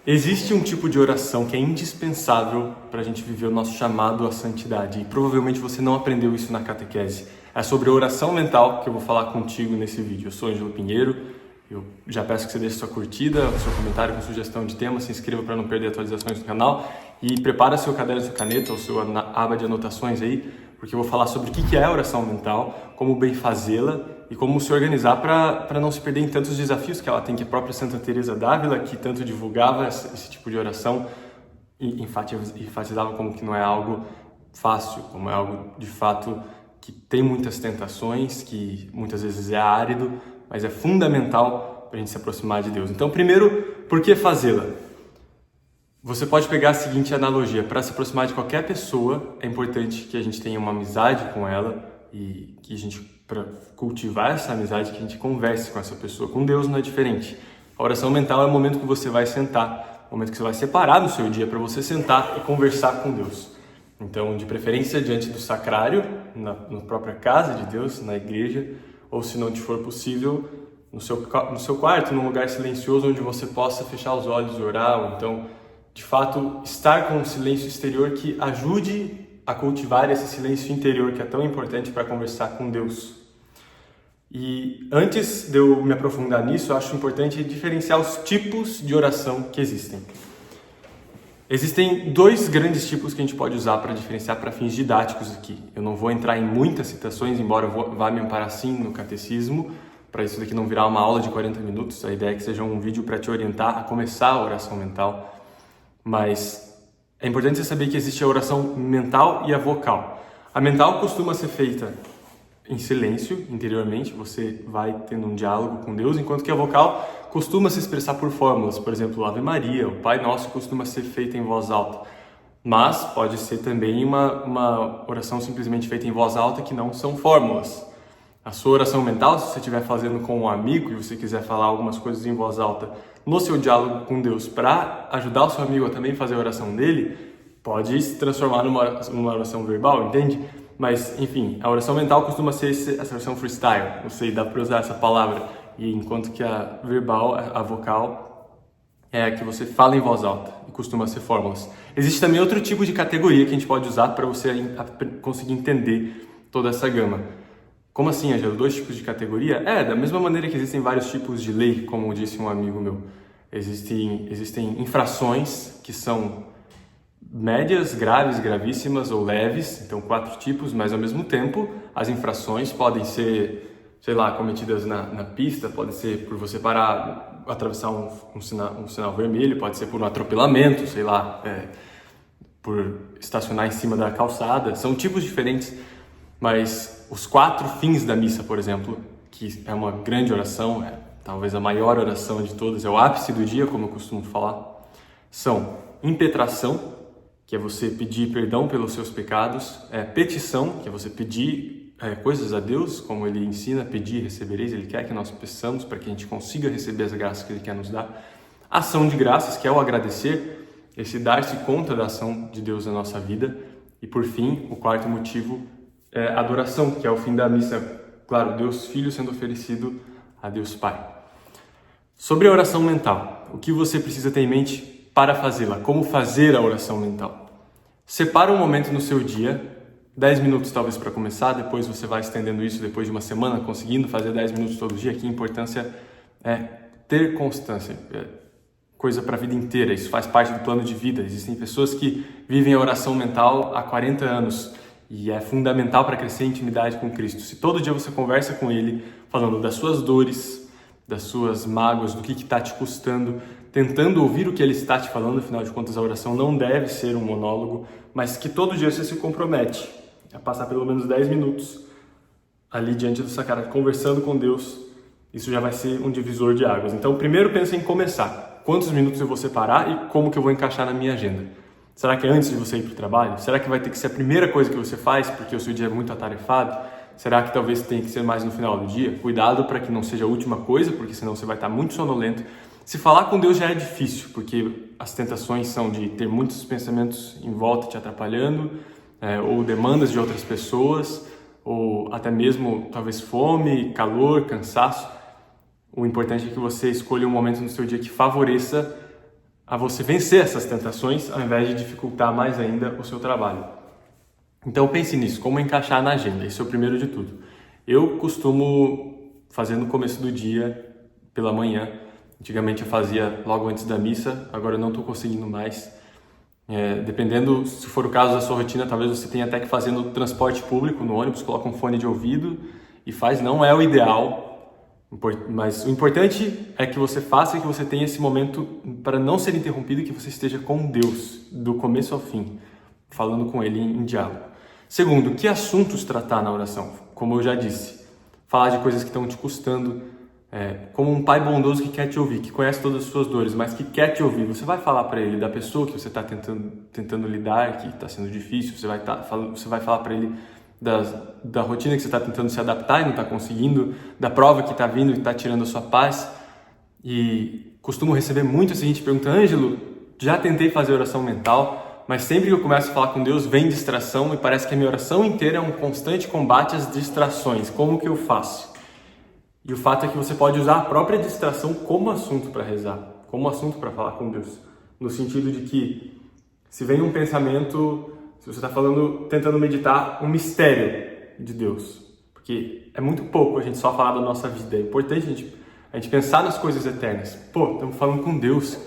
Existe um tipo de oração que é indispensável para a gente viver o nosso chamado à santidade, e provavelmente você não aprendeu isso na catequese. É sobre a oração mental que eu vou falar contigo nesse vídeo. Eu sou Ângelo Pinheiro, eu já peço que você deixe sua curtida, seu comentário com sugestão de tema, se inscreva para não perder atualizações do canal e prepara seu caderno, sua caneta ou sua aba de anotações aí, porque eu vou falar sobre o que é a oração mental, como bem fazê-la e como se organizar para não se perder em tantos desafios que ela tem, que a própria Santa Teresa d'Ávila, que tanto divulgava esse tipo de oração, e enfatizava como que não é algo fácil, como é algo de fato que tem muitas tentações, que muitas vezes é árido, mas é fundamental para a gente se aproximar de Deus. Então, primeiro, por que fazê-la? Você pode pegar a seguinte analogia: para se aproximar de qualquer pessoa, é importante que a gente tenha uma amizade com ela e que a gente, para cultivar essa amizade, que a gente converse com essa pessoa. Com Deus não é diferente. A oração mental é o momento que você vai sentar, o momento que você vai separar no seu dia para você sentar e conversar com Deus. Então, de preferência, diante do sacrário, na própria casa de Deus, na igreja, ou se não te for possível, no seu quarto, num lugar silencioso onde você possa fechar os olhos e orar, ou então, de fato, estar com um silêncio exterior que ajude a cultivar esse silêncio interior que é tão importante para conversar com Deus. E antes de eu me aprofundar nisso, eu acho importante diferenciar os tipos de oração que existem. Existem dois grandes tipos que a gente pode usar para diferenciar para fins didáticos aqui. Eu não vou entrar em muitas citações, embora eu vá me amparar sim no catecismo, para isso daqui não virar uma aula de 40 minutos. A ideia é que seja um vídeo para te orientar a começar a oração mental. Mas é importante você saber que existe a oração mental e a vocal. A mental costuma ser feita em silêncio, interiormente, você vai tendo um diálogo com Deus, enquanto que a vocal costuma se expressar por fórmulas. Por exemplo, Ave Maria, o Pai Nosso costuma ser feita em voz alta. Mas pode ser também uma oração simplesmente feita em voz alta que não são fórmulas. A sua oração mental, se você estiver fazendo com um amigo e você quiser falar algumas coisas em voz alta no seu diálogo com Deus para ajudar o seu amigo a também fazer a oração dele, pode se transformar numa oração verbal, entende? Mas, enfim, a oração mental costuma ser essa oração freestyle, não sei, dá para usar essa palavra, e enquanto que a verbal, a vocal, é a que você fala em voz alta e costuma ser fórmulas. Existe também outro tipo de categoria que a gente pode usar para você conseguir entender toda essa gama. Como assim, Angelo? Dois tipos de categoria? Da mesma maneira que existem vários tipos de lei, como disse um amigo meu. Existem infrações que são médias, graves, gravíssimas ou leves, então 4 tipos, mas ao mesmo tempo as infrações podem ser, sei lá, cometidas na pista, pode ser por você parar, atravessar um sinal vermelho, pode ser por um atropelamento, sei lá, por estacionar em cima da calçada. São tipos diferentes, mas os 4 fins da missa, por exemplo, que é uma grande oração, talvez a maior oração de todas, é o ápice do dia, como eu costumo falar, são impetração, que é você pedir perdão pelos seus pecados, petição, que é você pedir coisas a Deus, como Ele ensina, pedir e recebereis, Ele quer que nós peçamos para que a gente consiga receber as graças que Ele quer nos dar. Ação de graças, que é o agradecer, esse dar-se conta da ação de Deus na nossa vida. E por fim, o 4º motivo é adoração, que é o fim da missa, claro, Deus Filho sendo oferecido a Deus Pai. Sobre a oração mental, o que você precisa ter em mente para fazê-la? Como fazer a oração mental? Separa um momento no seu dia, 10 minutos talvez para começar, depois você vai estendendo isso depois de uma semana, conseguindo fazer 10 minutos todo dia. Aqui a importância é ter constância, coisa para a vida inteira, isso faz parte do plano de vida. Existem pessoas que vivem a oração mental há 40 anos e é fundamental para crescer em intimidade com Cristo. Se todo dia você conversa com Ele, falando das suas dores, das suas mágoas, do que está te custando, tentando ouvir o que Ele está te falando, afinal de contas a oração não deve ser um monólogo, mas que todo dia você se compromete a passar pelo menos 10 minutos ali diante do sacrário, conversando com Deus, isso já vai ser um divisor de águas. Então, primeiro pensa em começar. Quantos minutos eu vou separar e como que eu vou encaixar na minha agenda? Será que é antes de você ir para o trabalho? Será que vai ter que ser a primeira coisa que você faz porque o seu dia é muito atarefado? Será que talvez tenha que ser mais no final do dia? Cuidado para que não seja a última coisa, porque senão você vai estar muito sonolento. Se falar com Deus já é difícil, porque as tentações são de ter muitos pensamentos em volta te atrapalhando, ou demandas de outras pessoas, ou até mesmo talvez fome, calor, cansaço. O importante é que você escolha um momento no seu dia que favoreça a você vencer essas tentações, ao invés de dificultar mais ainda o seu trabalho. Então pense nisso, como encaixar na agenda, isso é o primeiro de tudo. Eu costumo fazer no começo do dia, pela manhã. Antigamente eu fazia logo antes da missa, agora eu não estou conseguindo mais. Dependendo, se for o caso da sua rotina, talvez você tenha até que fazer no transporte público, no ônibus, coloca um fone de ouvido e faz, não é o ideal, mas o importante é que você faça e que você tenha esse momento para não ser interrompido e que você esteja com Deus, do começo ao fim, falando com Ele em diálogo. Segundo, que assuntos tratar na oração? Como eu já disse, falar de coisas que estão te custando, como um pai bondoso que quer te ouvir, que conhece todas as suas dores, mas que quer te ouvir. Você vai falar para ele da pessoa que você está tentando lidar, que está sendo difícil. Você vai falar para ele da rotina que você está tentando se adaptar e não está conseguindo, da prova que está vindo e está tirando a sua paz. E costumo receber muito a seguinte pergunta: Ângelo, já tentei fazer oração mental, mas sempre que eu começo a falar com Deus vem distração e parece que a minha oração inteira é um constante combate às distrações. Como que eu faço? E o fato é que você pode usar a própria distração como assunto para rezar, como assunto para falar com Deus. No sentido de que, se vem um pensamento, se você está tentando meditar um mistério de Deus, porque é muito pouco a gente só falar da nossa vida, é importante a gente pensar nas coisas eternas. Pô, estamos falando com Deus.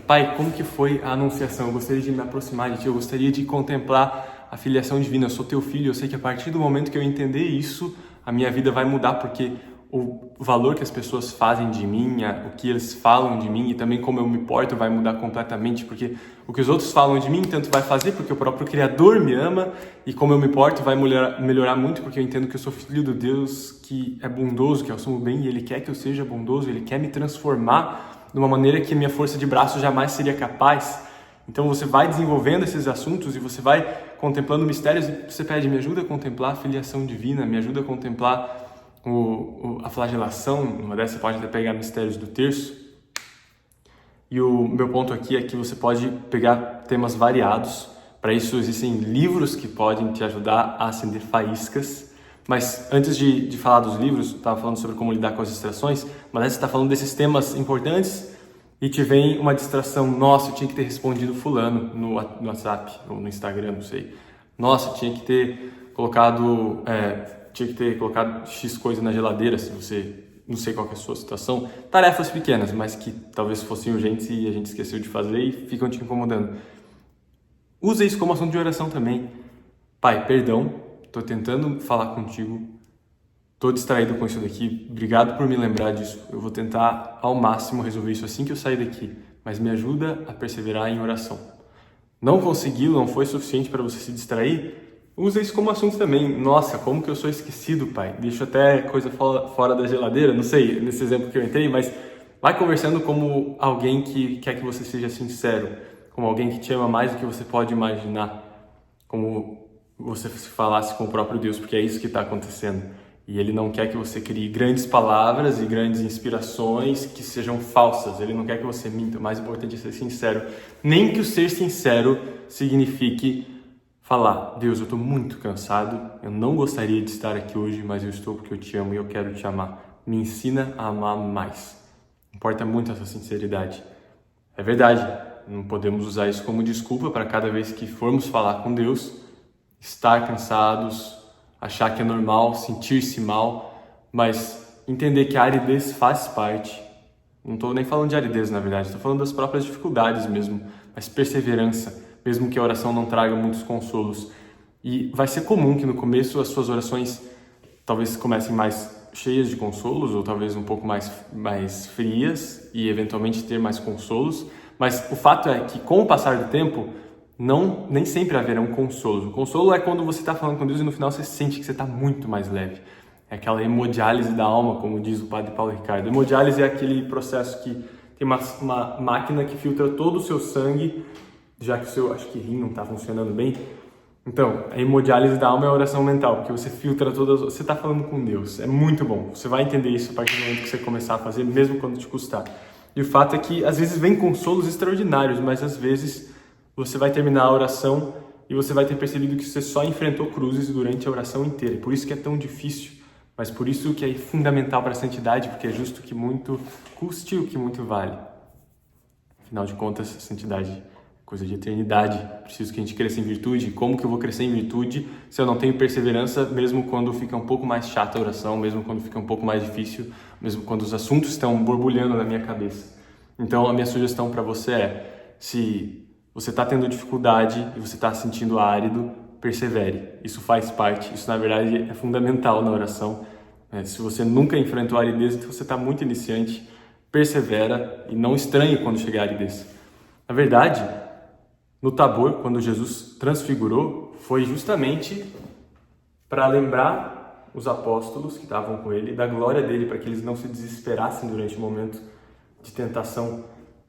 Pai, como que foi a anunciação? Eu gostaria de me aproximar de Ti, eu gostaria de contemplar a filiação divina. Eu sou Teu filho, eu sei que a partir do momento que eu entender isso, a minha vida vai mudar, porque o valor que as pessoas fazem de mim, o que eles falam de mim e também como eu me porto vai mudar completamente, porque o que os outros falam de mim tanto vai fazer porque o próprio Criador me ama, e como eu me porto vai melhorar muito porque eu entendo que eu sou filho do Deus que é bondoso, que eu sou o bem, e Ele quer que eu seja bondoso, Ele quer me transformar de uma maneira que a minha força de braço jamais seria capaz. Então você vai desenvolvendo esses assuntos e você vai contemplando mistérios e você pede: me ajuda a contemplar a filiação divina, me ajuda a contemplar a flagelação. Numa dessas você pode até pegar mistérios do terço. E o meu ponto aqui é que você pode pegar temas variados. Para isso existem livros que podem te ajudar a acender faíscas. Mas antes de falar dos livros, eu estava falando sobre como lidar com as distrações, mas você está falando desses temas importantes e te vem uma distração: nossa, eu tinha que ter respondido fulano no WhatsApp ou no Instagram, não sei. Nossa, tinha que ter colocado X coisa na geladeira, se você, não sei qual que é a sua situação. Tarefas pequenas, mas que talvez fossem urgentes e a gente esqueceu de fazer e ficam te incomodando. Usa isso como assunto de oração também. Pai, perdão, estou tentando falar contigo, estou distraído com isso daqui, obrigado por me lembrar disso. Eu vou tentar ao máximo resolver isso assim que eu sair daqui, mas me ajuda a perseverar em oração. Não conseguiu, não foi suficiente para você se distrair? Usa isso como assunto também. Nossa, como que eu sou esquecido, pai. Deixo até coisa fora da geladeira, não sei, nesse exemplo que eu entrei, mas vai conversando como alguém que quer que você seja sincero, como alguém que te ama mais do que você pode imaginar, como você se falasse com o próprio Deus, porque é isso que está acontecendo. E Ele não quer que você crie grandes palavras e grandes inspirações que sejam falsas. Ele não quer que você minta. O mais importante é ser sincero. Nem que o ser sincero signifique falar: Deus, eu estou muito cansado, eu não gostaria de estar aqui hoje, mas eu estou porque eu te amo e eu quero te amar. Me ensina a amar mais. Importa muito essa sinceridade. É verdade, não podemos usar isso como desculpa para cada vez que formos falar com Deus, estar cansados, achar que é normal, sentir-se mal, mas entender que a aridez faz parte. Não estou nem falando de aridez, na verdade, estou falando das próprias dificuldades mesmo, mas perseverança, mesmo que a oração não traga muitos consolos. E vai ser comum que no começo as suas orações talvez comecem mais cheias de consolos, ou talvez um pouco mais frias, e eventualmente ter mais consolos, mas o fato é que com o passar do tempo, nem sempre haverão consolos. O consolo é quando você está falando com Deus e no final você sente que você está muito mais leve. É aquela hemodiálise da alma, como diz o padre Paulo Ricardo. Hemodiálise é aquele processo que tem uma máquina que filtra todo o seu sangue, já que o seu, acho que rim não está funcionando bem. Então, a hemodiálise da alma é a oração mental, porque você filtra todas... Você está falando com Deus, é muito bom. Você vai entender isso a partir do momento que você começar a fazer, mesmo quando te custar. E o fato é que, às vezes, vem consolos extraordinários, mas às vezes você vai terminar a oração e você vai ter percebido que você só enfrentou cruzes durante a oração inteira. Por isso que é tão difícil, mas por isso que é fundamental para a santidade, porque é justo que muito custe o que muito vale. Afinal de contas, santidade é coisa de eternidade. Preciso que a gente cresça em virtude. Como que eu vou crescer em virtude se eu não tenho perseverança, mesmo quando fica um pouco mais chata a oração, mesmo quando fica um pouco mais difícil, mesmo quando os assuntos estão borbulhando na minha cabeça? Então, a minha sugestão para você é, se você está tendo dificuldade e você está se sentindo árido, persevere. Isso faz parte, isso na verdade é fundamental na oração. Se você nunca enfrentou a aridez, então você está muito iniciante, persevera e não estranhe quando chegar a aridez. Na verdade, no Tabor, quando Jesus transfigurou, foi justamente para lembrar os apóstolos que estavam com ele da glória dele, para que eles não se desesperassem durante o momento de tentação,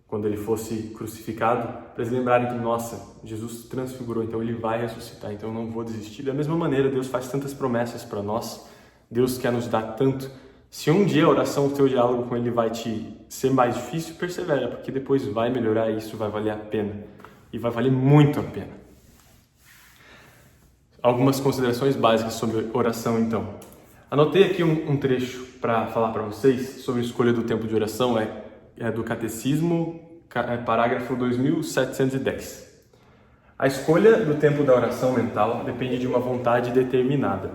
quando ele fosse crucificado, para eles lembrarem que, nossa, Jesus transfigurou, então ele vai ressuscitar, então eu não vou desistir. Da mesma maneira, Deus faz tantas promessas para nós, Deus quer nos dar tanto. Se um dia a oração, o teu diálogo com ele vai te ser mais difícil, persevera, porque depois vai melhorar e isso vai valer a pena. E vai valer muito a pena. Algumas considerações básicas sobre oração, então. Anotei aqui um trecho para falar para vocês sobre a escolha do tempo de oração, é do Catecismo, parágrafo 2710. A escolha do tempo da oração mental depende de uma vontade determinada,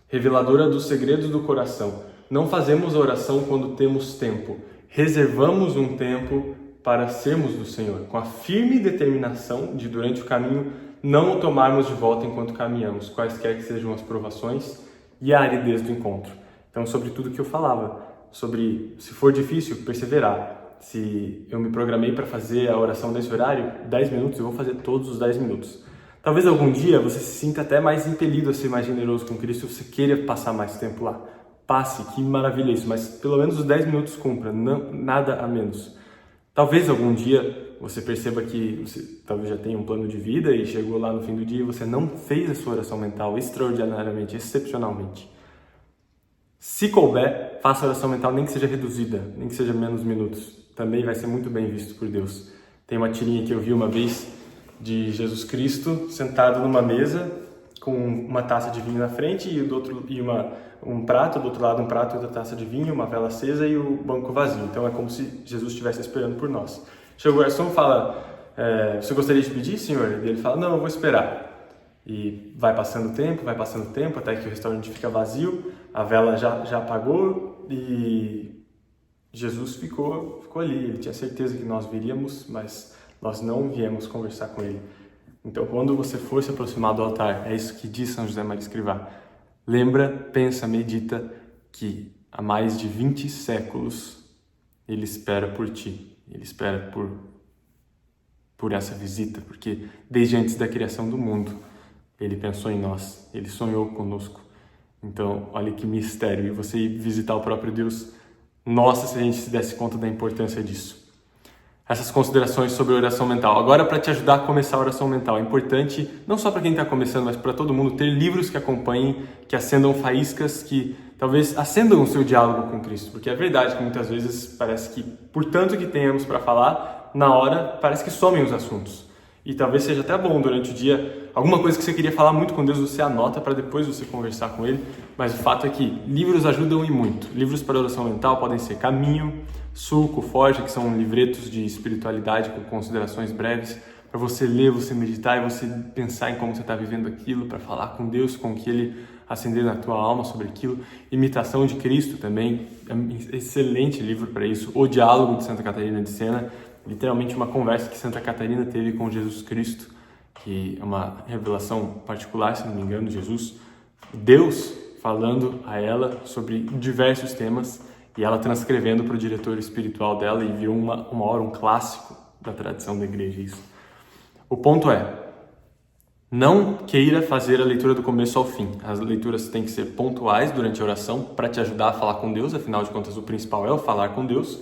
reveladora dos segredos do coração. Não fazemos a oração quando temos tempo, reservamos um tempo para sermos do Senhor, com a firme determinação de, durante o caminho, não o tomarmos de volta enquanto caminhamos, quaisquer que sejam as provações e a aridez do encontro. Então, sobre tudo que eu falava, sobre, se for difícil, perseverar. Se eu me programei para fazer a oração nesse horário, 10 minutos, eu vou fazer todos os 10 minutos. Talvez algum dia você se sinta até mais impelido a ser mais generoso com Cristo, você queira passar mais tempo lá. Passe, que maravilha isso, mas pelo menos os 10 minutos cumpra, não, nada a menos. Talvez algum dia você perceba que você talvez já tenha um plano de vida e chegou lá no fim do dia e você não fez a sua oração mental extraordinariamente, excepcionalmente. Se couber, faça a oração mental, nem que seja reduzida, nem que seja menos minutos. Também vai ser muito bem visto por Deus. Tem uma tirinha que eu vi uma vez de Jesus Cristo sentado numa mesa com uma taça de vinho na frente e um prato, do outro lado um prato e outra taça de vinho, uma vela acesa e o banco vazio. Então é como se Jesus estivesse esperando por nós. Chega o garçom e fala, você gostaria de pedir, senhor? E ele fala, não, eu vou esperar. E vai passando o tempo, até que o restaurante fica vazio, a vela já apagou e Jesus ficou ali. Ele tinha certeza que nós viríamos, mas nós não viemos conversar com ele. Então, quando você for se aproximar do altar, é isso que diz São José Maria Escrivá. Lembra, pensa, medita que há mais de 20 séculos ele espera por ti. Ele espera por essa visita, porque desde antes da criação do mundo, ele pensou em nós, ele sonhou conosco. Então, olha que mistério. E você ir visitar o próprio Deus, nossa, se a gente se desse conta da importância disso. Essas considerações sobre a oração mental. Agora, para te ajudar a começar a oração mental, é importante, não só para quem está começando, mas para todo mundo, ter livros que acompanhem, que acendam faíscas, que talvez acendam o seu diálogo com Cristo. Porque é verdade que muitas vezes parece que, por tanto que tenhamos para falar, na hora parece que somem os assuntos. E talvez seja até bom durante o dia, alguma coisa que você queria falar muito com Deus, você anota para depois você conversar com Ele. Mas o fato é que livros ajudam e muito. Livros para oração mental podem ser Caminho, Sulco, Forja, que são livretos de espiritualidade com considerações breves, para você ler, você meditar e você pensar em como você está vivendo aquilo, para falar com Deus, com que Ele acender na tua alma sobre aquilo. Imitação de Cristo também, é um excelente livro para isso. O Diálogo de Santa Catarina de Sena, literalmente uma conversa que Santa Catarina teve com Jesus Cristo, que é uma revelação particular, se não me engano, Jesus, Deus falando a ela sobre diversos temas e ela transcrevendo para o diretor espiritual dela e virou uma hora um clássico da tradição da igreja isso. O ponto é, não queira fazer a leitura do começo ao fim. As leituras têm que ser pontuais durante a oração para te ajudar a falar com Deus, afinal de contas o principal é o falar com Deus,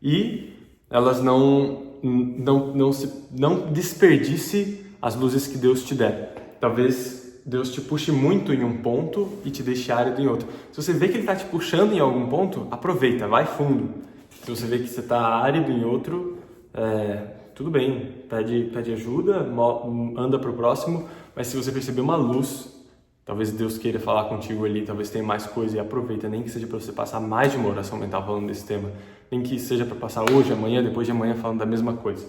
e elas não desperdice as luzes que Deus te der. Talvez Deus te puxe muito em um ponto e te deixe árido em outro. Se você vê que Ele está te puxando em algum ponto, aproveita, vai fundo. Se você vê que você está árido em outro, tudo bem, pede ajuda, anda para o próximo, mas se você perceber uma luz, talvez Deus queira falar contigo ali, talvez tenha mais coisa e aproveita, nem que seja para você passar mais de uma oração mental falando desse tema. nem que seja para passar hoje, amanhã, depois de amanhã falando da mesma coisa.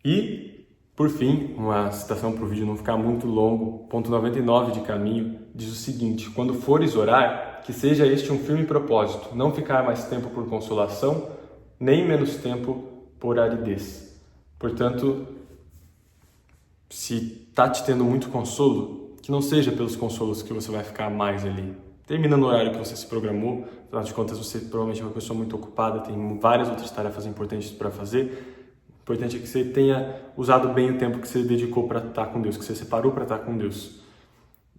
E, por fim, uma citação para o vídeo não ficar muito longo, ponto 99 de Caminho, diz o seguinte: quando fores orar, que seja este um firme propósito, não ficar mais tempo por consolação, nem menos tempo por aridez. Portanto, se está te tendo muito consolo, que não seja pelos consolos que você vai ficar mais ali. Termina no horário que você se programou, afinal de contas você provavelmente é uma pessoa muito ocupada, tem várias outras tarefas importantes para fazer. O importante é que você tenha usado bem o tempo que você dedicou para estar com Deus, que você separou para estar com Deus.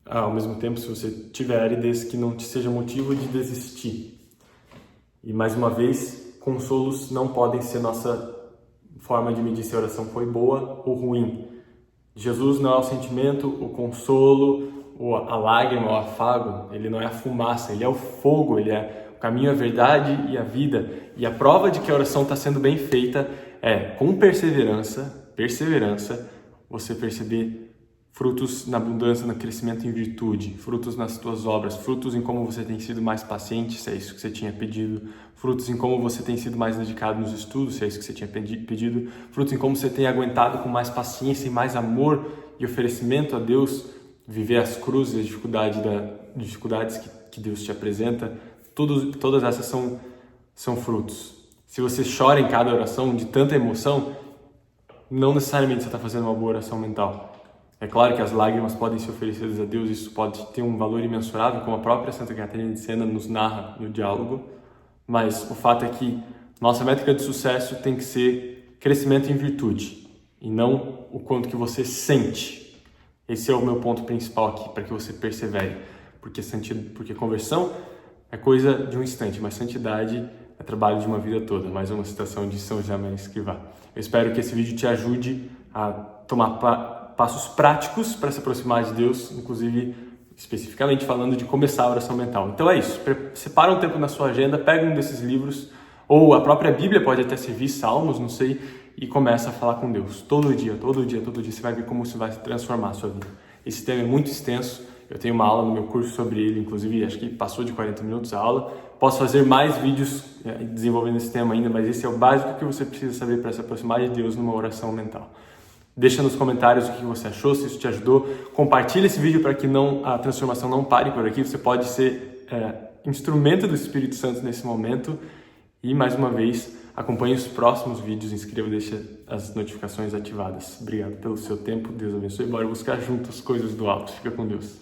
Ao mesmo tempo, se você tiver aridez, que não te seja motivo de desistir. E mais uma vez, consolos não podem ser nossa forma de medir se a oração foi boa ou ruim. Jesus não é o sentimento, o consolo, a lágrima, o afago. Ele não é a fumaça, ele é o fogo, ele é o caminho, a verdade e a vida. E a prova de que a oração está sendo bem feita é, com perseverança, você perceber frutos na abundância, no crescimento em virtude, frutos nas tuas obras, frutos em como você tem sido mais paciente, se é isso que você tinha pedido, frutos em como você tem sido mais dedicado nos estudos, se é isso que você tinha pedido, frutos em como você tem aguentado com mais paciência e mais amor e oferecimento a Deus, viver as cruzes e as dificuldades que Deus te apresenta. Todas essas são frutos. Se você chora em cada oração de tanta emoção, não necessariamente você está fazendo uma boa oração mental. É claro que as lágrimas podem ser oferecidas a Deus, isso pode ter um valor imensurável, como a própria Santa Catarina de Siena nos narra no diálogo, mas o fato é que nossa métrica de sucesso tem que ser crescimento em virtude, e não o quanto que você sente. Esse é o meu ponto principal aqui, para que você persevere, porque conversão é coisa de um instante, mas santidade é trabalho de uma vida toda. Mais uma citação de São José Maria Escrivá. Eu espero que esse vídeo te ajude a tomar passos práticos para se aproximar de Deus, inclusive especificamente falando de começar a oração mental. Então é isso, separa um tempo na sua agenda, pega um desses livros, ou a própria Bíblia pode até servir, Salmos, não sei, e começa a falar com Deus. Todo dia, você vai ver como isso vai transformar a sua vida. Esse tema é muito extenso, eu tenho uma aula no meu curso sobre ele, inclusive acho que passou de 40 minutos a aula. Posso fazer mais vídeos desenvolvendo esse tema ainda, mas esse é o básico que você precisa saber para se aproximar de Deus numa oração mental. Deixa nos comentários o que você achou, se isso te ajudou. Compartilha esse vídeo para que a transformação não pare por aqui. Você pode ser instrumento do Espírito Santo nesse momento. E, mais uma vez, acompanhe os próximos vídeos, inscreva e deixe as notificações ativadas. Obrigado pelo seu tempo, Deus abençoe. Bora buscar juntos coisas do alto. Fica com Deus.